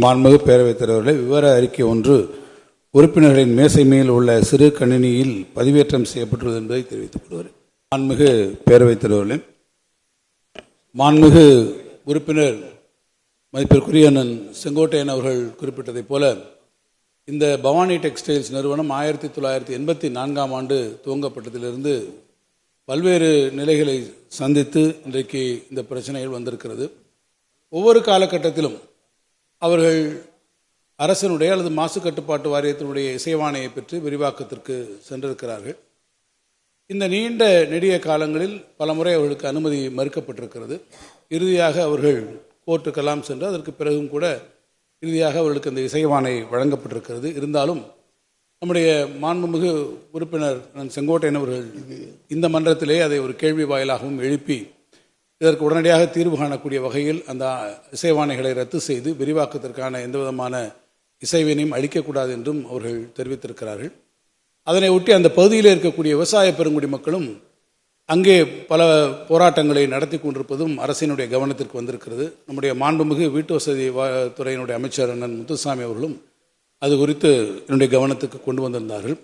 மாண்புமிகு பேரவைத் தலைவர்களே, விவர அறிக்கை ஒன்று உறுப்பினர்களின் மேசை மேல் உள்ள சிறு கணினியில் பதிவேற்றம் செய்யப்பட்டுள்ளது என்பதை தெரிவித்துக் கொள்கிறேன். மாண்புமிகு பேரவைத் தலைவர்களே, மாண்புமிகு உறுப்பினர் மதிப்பிற்குரிய அண்ணன் செங்கோட்டையன் அவர்கள் குறிப்பிட்டதைப் போல இந்த பவானி டெக்ஸ்டைல்ஸ் நிறுவனம் 1984ஆம் ஆண்டு துவங்கப்பட்டதிலிருந்து பல்வேறு நிலைகளை சந்தித்து இன்றைக்கு இந்த பிரச்சனைகள் வந்திருக்கிறது. ஒவ்வொரு காலகட்டத்திலும் அவர்கள் அரசினுடைய அல்லது மாசு கட்டுப்பாட்டு வாரியத்தினுடைய இசைவாணையை பெற்று விரிவாக்கத்திற்கு சென்றிருக்கிறார்கள். இந்த நீண்ட நெடிய காலங்களில் பலமுறை அவர்களுக்கு அனுமதி மறுக்கப்பட்டிருக்கிறது. இறுதியாக அவர்கள் கோர்ட்டுக்கெல்லாம் சென்று அதற்கு பிறகும் கூட இறுதியாக அவர்களுக்கு அந்த இசைவாணை வழங்கப்பட்டிருக்கிறது. இருந்தாலும் நம்முடைய மாண்புமிகு உறுப்பினர் செங்கோட்டையன் அவர்கள் இந்த மன்றத்திலே அதை ஒரு கேள்வி வாயிலாகவும் எழுப்பி இதற்கு உடனடியாக தீர்வு காணக்கூடிய வகையில் அந்த இசைவாணைகளை ரத்து செய்து விரிவாக்கத்திற்கான எந்தவிதமான இசைவினையும் அளிக்கக்கூடாது என்றும் அவர்கள் தெரிவித்திருக்கிறார்கள். அதனை ஒட்டி அந்த பகுதியில் இருக்கக்கூடிய விவசாய பெருங்குடி மக்களும் அங்கே பல போராட்டங்களை நடத்தி கொண்டிருப்பதும் அரசினுடைய கவனத்திற்கு வந்திருக்கிறது. நம்முடைய மாண்புமிகு வீட்டு வசதி துறையினுடைய அமைச்சர் அண்ணன் முத்துசாமி அவர்களும் அது குறித்து என்னுடைய கவனத்துக்கு கொண்டு வந்திருந்தார்கள்.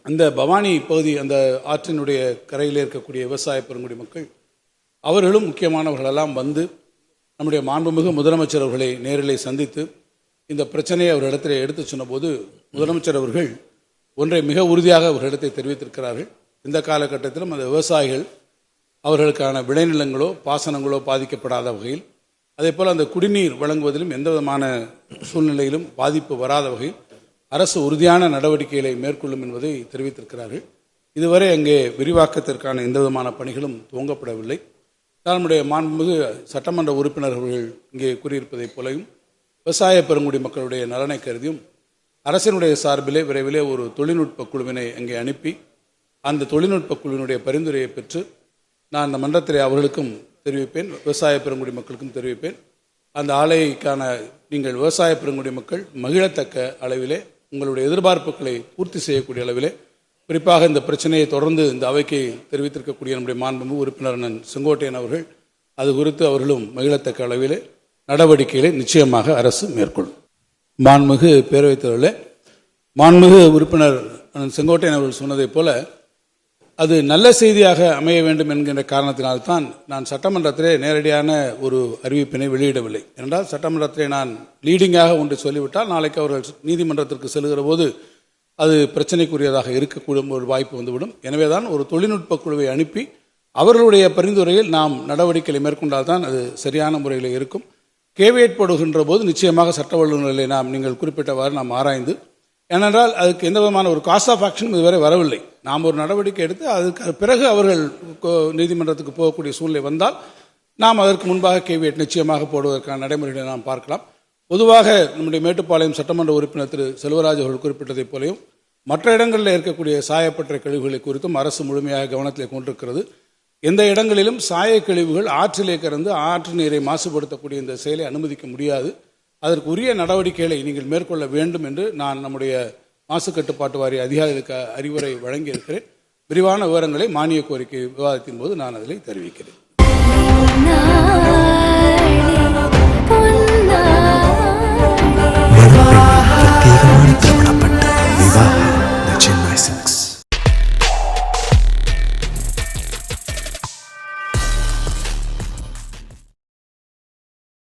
அந்த பவானி பகுதி, அந்த ஆற்றினுடைய கரையில் இருக்கக்கூடிய விவசாய பெருங்குடி மக்கள் அவர்களும் முக்கியமானவர்களெல்லாம் வந்து நம்முடைய மாண்புமிகு முதலமைச்சர் அவர்களை நேரிலே சந்தித்து இந்த பிரச்சனையை அவர்களிடத்தில் எடுத்து சொன்னபோது முதலமைச்சர் அவர்கள் ஒன்றை மிக உறுதியாக அவர்களிடத்தை தெரிவித்திருக்கிறார்கள். இந்த காலகட்டத்திலும் அந்த விவசாயிகள் அவர்களுக்கான விளைநிலங்களோ பாசனங்களோ பாதிக்கப்படாத வகையில், அதே போல் அந்த குடிநீர் வழங்குவதிலும் எந்த விதமான சூழ்நிலையிலும் பாதிப்பு வராத வகையில் அரசு உறுதியான நடவடிக்கைகளை மேற்கொள்ளும் என்பதை தெரிவித்திருக்கிறார்கள். இதுவரை அங்கே விரிவாக்கத்திற்கான எந்த விதமான பணிகளும் துவங்கப்படவில்லை. நம்முடைய மாண்புமிகு சட்டமன்ற உறுப்பினர்கள் இங்கே கூறியிருப்பதைப் போலையும் விவசாய பெருங்குடி மக்களுடைய நலனை கருதியும் அரசினுடைய சார்பிலே விரைவிலே ஒரு தொழில்நுட்ப குழுவினை அங்கே அனுப்பி அந்த தொழில்நுட்ப குழுவினுடைய பரிந்துரையை பெற்று நான் அந்த மன்றத்திலே அவர்களுக்கும் தெரிவிப்பேன், விவசாய பெருங்குடி மக்களுக்கும் தெரிவிப்பேன். அந்த ஆலைக்கான நீங்கள் விவசாய பெருங்குடி மக்கள் மகிழத்தக்க அளவிலே உங்களுடைய எதிர்பார்ப்புகளை பூர்த்தி செய்யக்கூடிய அளவிலே, குறிப்பாக இந்த பிரச்சனையை தொடர்ந்து இந்த அவைக்கு தெரிவித்திருக்கக்கூடிய நம்முடைய மாண்புமிகு உறுப்பினர் செங்கோட்டையன் அவர்கள் அது குறித்து அவர்களும் மகிழத்தக்க அளவிலே நடவடிக்கைகளை நிச்சயமாக அரசு மேற்கொள்ளும். மாண்புமிகு பேரவைத் தலைவர்களே, மாண்புமிகு உறுப்பினர் செங்கோட்டையன் அவர்கள் சொன்னதைப் போல அது நல்ல செய்தியாக அமைய வேண்டும் என்கின்ற காரணத்தினால்தான் நான் சட்டமன்றத்திலே நேரடியான ஒரு அறிவிப்பினை வெளியிடவில்லை. என்றால் சட்டமன்றத்திலே நான் லீடிங்காக ஒன்று சொல்லிவிட்டால் நாளைக்கு அவர்கள் நீதிமன்றத்திற்கு செல்கிற போது அது பிரச்சனைக்குரியதாக இருக்கக்கூடும் ஒரு வாய்ப்பு வந்துவிடும். எனவேதான் ஒரு தொழில்நுட்ப குழுவை அனுப்பி அவர்களுடைய பரிந்துரையில் நாம் நடவடிக்கைகளை மேற்கொண்டால்தான் அது சரியான முறையில் இருக்கும். கேவியேட் போடுகின்ற போது நிச்சயமாக சட்ட வல்லுநர்களை நீங்கள் குறிப்பிட்டவாறு நாம் ஆராய்ந்து, ஏனென்றால் அதுக்கு எந்த விதமான ஒரு காஸ்ட் ஆஃப் ஆக்ஷன் இதுவரை வரவில்லை. நாம் ஒரு நடவடிக்கை எடுத்து அதுக்கு பிறகு அவர்கள் நீதிமன்றத்துக்கு போகக்கூடிய சூழ்நிலை வந்தால் நாம் அதற்கு முன்பாக கேவியேட் நிச்சயமாக போடுவதற்கான நடைமுறைகளை நாம் பார்க்கலாம். பொதுவாக நம்முடைய மேட்டுப்பாளையம் சட்டமன்ற உறுப்பினர் திரு செல்வராஜ் அவர்கள் குறிப்பிட்டதைப் போலையும் மற்ற இடங்களில் இருக்கக்கூடிய சாயப்பட்ட கழிவுகளை குறித்தும் அரசு முழுமையாக கவனத்தில் கொண்டிருக்கிறது. எந்த இடங்களிலும் சாய கழிவுகள் ஆற்றிலே கறந்து ஆற்று நீரை மாசுபடுத்தக்கூடிய இந்த செயலை அனுமதிக்க முடியாது. அதற்கு உரிய நடவடிக்கைகளை நீங்கள் மேற்கொள்ள வேண்டும் என்று நான் நம்முடைய மாசு கட்டுப்பாட்டு வாரிய அதிகாரிகளுக்கு அறிவுரை வழங்கியிருக்கிறேன். விரிவான விவரங்களை மானிய கோரிக்கை விவாதத்தின் போது நான் அதில் தெரிவிக்கிறேன்.